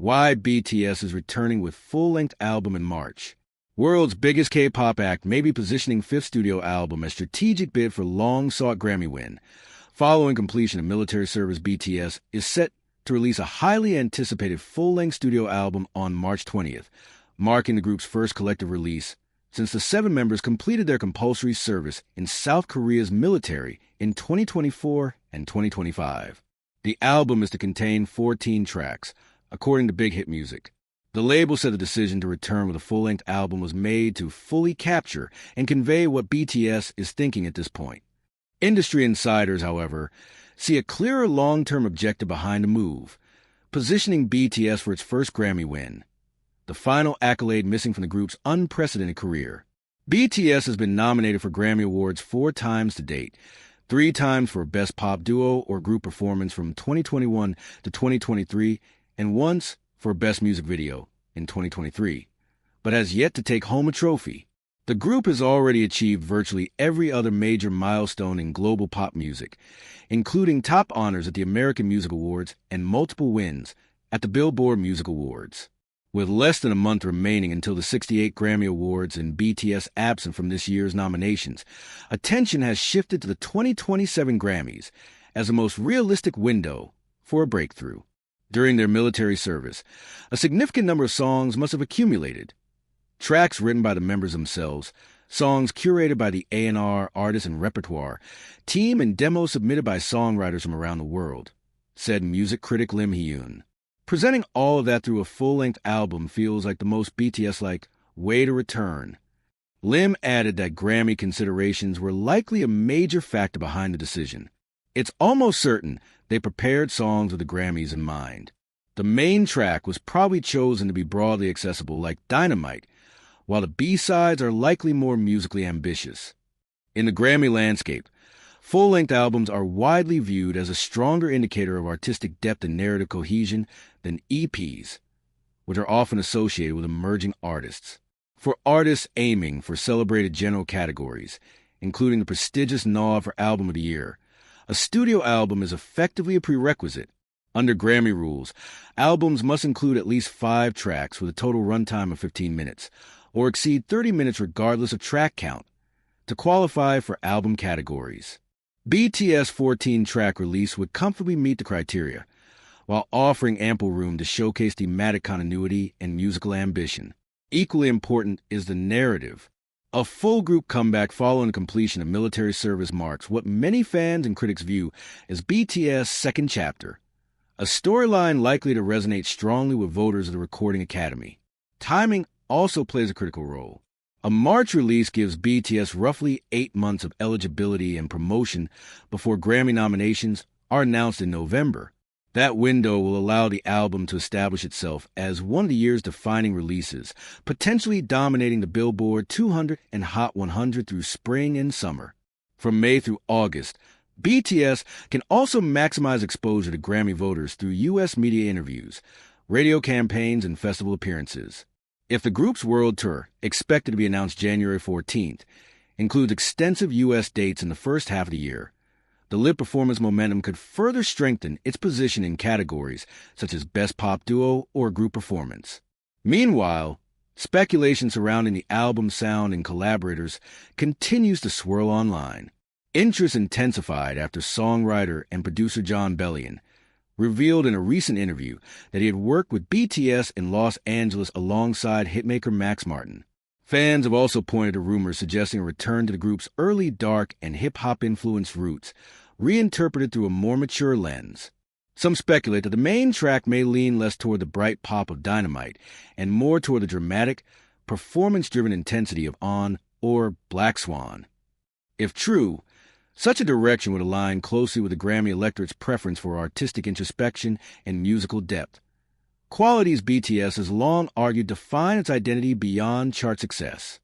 Why BTS is returning with full-length album in March. World's biggest K-pop act may be positioning fifth studio album as strategic bid for long-sought Grammy win. Following completion of military service, BTS is set to release a highly anticipated full-length studio album on March 20th, marking the group's first collective release since the seven members completed their compulsory service in South Korea's military in 2024 and 2025. The album is to contain 14 tracks, according to Big Hit Music. The label said the decision to return with a full-length album was made to fully capture and convey what BTS is thinking at this point. Industry insiders, however, see a clearer long-term objective behind the move, positioning BTS for its first Grammy win, the final accolade missing from the group's unprecedented career. BTS has been nominated for Grammy Awards 4 times to date, 3 times for Best Pop Duo or Group Performance from 2021 to 2023, and once for Best Music Video in 2023, but has yet to take home a trophy. The group has already achieved virtually every other major milestone in global pop music, including top honors at the American Music Awards and multiple wins at the Billboard Music Awards. With less than a month remaining until the 68 Grammy Awards and BTS absent from this year's nominations, attention has shifted to the 2027 Grammys as the most realistic window for a breakthrough. During their military service, a significant number of songs must have accumulated. Tracks written by the members themselves, songs curated by the A&R artists and repertoire team, and demos submitted by songwriters from around the world, said music critic Lim Hyun. Presenting all of that through a full-length album feels like the most BTS-like way to return. Lim added that Grammy considerations were likely a major factor behind the decision. It's almost certain they prepared songs with the Grammys in mind. The main track was probably chosen to be broadly accessible, like Dynamite, while the B-sides are likely more musically ambitious. In the Grammy landscape, full-length albums are widely viewed as a stronger indicator of artistic depth and narrative cohesion than EPs, which are often associated with emerging artists. For artists aiming for celebrated general categories, including the prestigious nod for Album of the Year, a studio album is effectively a prerequisite. Under Grammy rules, albums must include at least 5 tracks with a total runtime of 15 minutes, or exceed 30 minutes regardless of track count, to qualify for album categories. BTS' 14-track release would comfortably meet the criteria, while offering ample room to showcase thematic continuity and musical ambition. Equally important is the narrative. A full group comeback following the completion of military service marks what many fans and critics view as BTS' second chapter, a storyline likely to resonate strongly with voters of the Recording Academy. Timing also plays a critical role. A March release gives BTS roughly 8 months of eligibility and promotion before Grammy nominations are announced in November. That window will allow the album to establish itself as one of the year's defining releases, potentially dominating the Billboard 200 and Hot 100 through spring and summer. From May through August, BTS can also maximize exposure to Grammy voters through U.S. media interviews, radio campaigns, and festival appearances. If the group's world tour, expected to be announced January 14th, includes extensive U.S. dates in the first half of the year, the live performance momentum could further strengthen its position in categories such as Best Pop Duo or Group Performance. Meanwhile, speculation surrounding the album's sound and collaborators continues to swirl online. Interest intensified after songwriter and producer Jon Bellion revealed in a recent interview that he had worked with BTS in Los Angeles alongside hitmaker Max Martin. Fans have also pointed to rumors suggesting a return to the group's early dark and hip-hop-influenced roots, reinterpreted through a more mature lens. Some speculate that the main track may lean less toward the bright pop of Dynamite and more toward the dramatic, performance-driven intensity of On or Black Swan. If true, such a direction would align closely with the Grammy electorate's preference for artistic introspection and musical depth, qualities BTS has long argued define its identity beyond chart success.